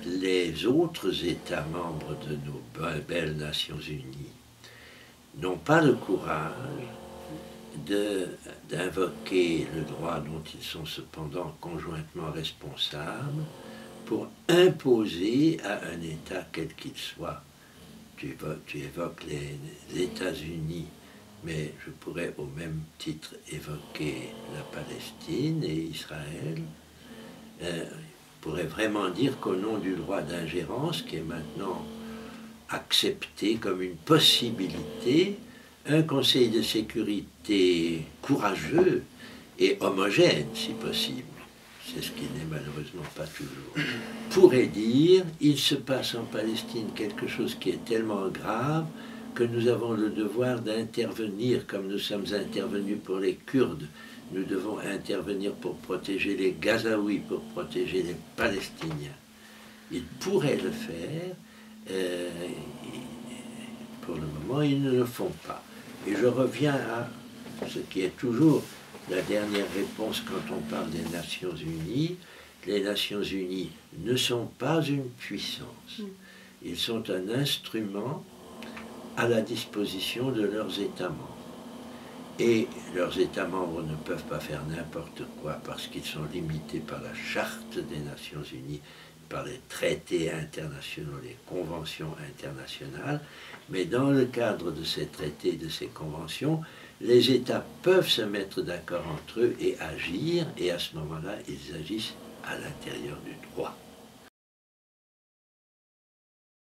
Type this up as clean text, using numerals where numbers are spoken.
les autres États membres de nos belles Nations Unies n'ont pas le courage d'invoquer le droit dont ils sont cependant conjointement responsables pour imposer à un État quel qu'il soit. Tu évoques les États-Unis, mais je pourrais au même titre évoquer la Palestine et Israël. On pourrait vraiment dire qu'au nom du droit d'ingérence, qui est maintenant accepté comme une possibilité, un Conseil de sécurité courageux et homogène, si possible, c'est ce qui n'est malheureusement pas toujours, pourrait dire il se passe en Palestine quelque chose qui est tellement grave que nous avons le devoir d'intervenir comme nous sommes intervenus pour les Kurdes. Nous devons intervenir pour protéger les Gazaouis, pour protéger les Palestiniens. Ils pourraient le faire, pour le moment ils ne le font pas. Et je reviens à ce qui est toujours la dernière réponse quand on parle des Nations Unies. Les Nations Unies ne sont pas une puissance. Ils sont un instrument à la disposition de leurs États membres. Et leurs États membres ne peuvent pas faire n'importe quoi parce qu'ils sont limités par la Charte des Nations Unies, par les traités internationaux, les conventions internationales. Mais dans le cadre de ces traités, de ces conventions, les États peuvent se mettre d'accord entre eux et agir, et à ce moment-là, ils agissent à l'intérieur du droit.